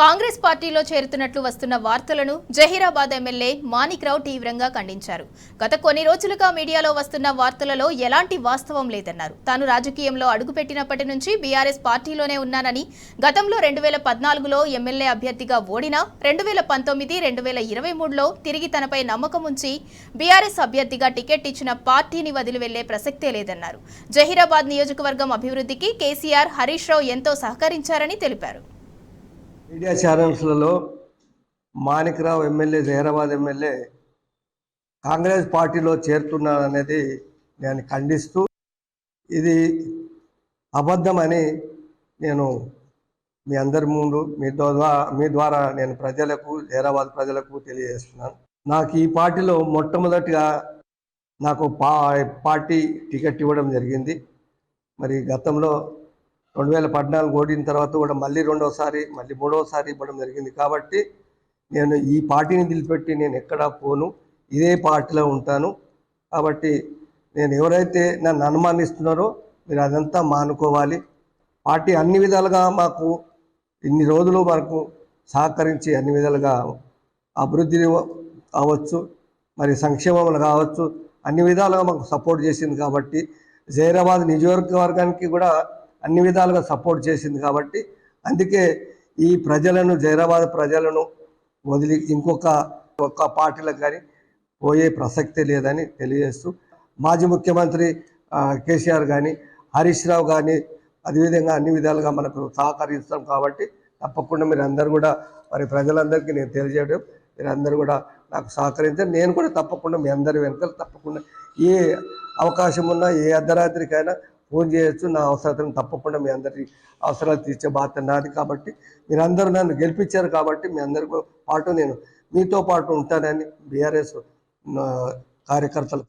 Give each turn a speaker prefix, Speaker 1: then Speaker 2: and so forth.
Speaker 1: కాంగ్రెస్ పార్టీలో చేరుతున్నట్లు వస్తున్న వార్తలను జహీరాబాద్ ఎమ్మెల్యే మాణిక్రావు తీవ్రంగా ఖండించారు. గత కొన్ని రోజులుగా మీడియాలో వస్తున్న వార్తలలో ఎలాంటి వాస్తవం లేదన్నారు. తాను రాజకీయంలో అడుగుపెట్టినప్పటి నుంచి బీఆర్ఎస్ పార్టీలోనే ఉన్నానని, గతంలో 2014లో ఎమ్మెల్యే అభ్యర్థిగా ఓడినా 2019, 2023లో తిరిగి తనపై నమ్మకం ఉంచి బీఆర్ఎస్ అభ్యర్థిగా టికెట్ ఇచ్చిన పార్టీని వదిలి వెళ్లే ప్రసక్తే లేదన్నారు. జహీరాబాద్ నియోజకవర్గం అభివృద్ధికి కేసీఆర్, హరీష్ రావు ఎంతో సహకరించారని తెలిపారు.
Speaker 2: మీడియా ఛానల్స్లలో మాణిక్రావు ఎమ్మెల్యే, జహీరాబాద్ ఎమ్మెల్యే కాంగ్రెస్ పార్టీలో చేరుతున్నారనేది నేను ఖండిస్తూ, ఇది అబద్ధమని నేను మీ అందరి ముందు మీ ద్వారా నేను ప్రజలకు, జహీరాబాద్ ప్రజలకు తెలియజేస్తున్నాను. నాకు ఈ పార్టీలో మొట్టమొదటిగా నాకు పార్టీ టికెట్ ఇవ్వడం జరిగింది. మరి గతంలో 2014 ఓడిన తర్వాత కూడా మళ్ళీ రెండోసారి, మళ్ళీ మూడోసారి ఇవ్వడం జరిగింది. కాబట్టి నేను ఈ పార్టీని వదిలిపెట్టి నేను ఎక్కడా పోను, ఇదే పార్టీలో ఉంటాను. కాబట్టి నేను ఎవరైతే నన్ను అనుమానిస్తున్నారో మీరు అదంతా మానుకోవాలి. పార్టీ అన్ని విధాలుగా మాకు ఇన్ని రోజులు మనకు సహకరించి అన్ని విధాలుగా అభివృద్ధిని కావచ్చు, మరి సంక్షేమములు కావచ్చు, అన్ని విధాలుగా మాకు సపోర్ట్ చేసింది. కాబట్టి జహీరాబాద్ నియోజకవర్గానికి కూడా అన్ని విధాలుగా సపోర్ట్ చేసింది. కాబట్టి అందుకే ఈ ప్రజలను, జహీరాబాద్ ప్రజలను వదిలి ఇంకొక పార్టీలకు కానీ పోయే ప్రసక్తే లేదని తెలియజేస్తూ, మాజీ ముఖ్యమంత్రి కేసీఆర్ కానీ, హరీష్ రావు కానీ అదేవిధంగా అన్ని విధాలుగా మనకు సహకరిస్తాం. కాబట్టి తప్పకుండా మీరు అందరూ కూడా, మరి ప్రజలందరికీ నేను తెలియజేయడం, మీరు అందరూ కూడా నాకు సహకరించారు. నేను కూడా తప్పకుండా మీ అందరి వెనుక తప్పకుండా ఏ అవకాశం ఉన్నా, ఏ అర్ధరాత్రికైనా ఫోన్ చేయొచ్చు. నా అవసరం తప్పకుండా మీ అందరి అవసరాలు తీర్చే బాధ్యత నాది. కాబట్టి మీరందరూ నన్ను గెలిపించారు. కాబట్టి మీ అందరితో పాటు నేను మీతో పాటు ఉంటానని బీఆర్ఎస్ కార్యకర్తలు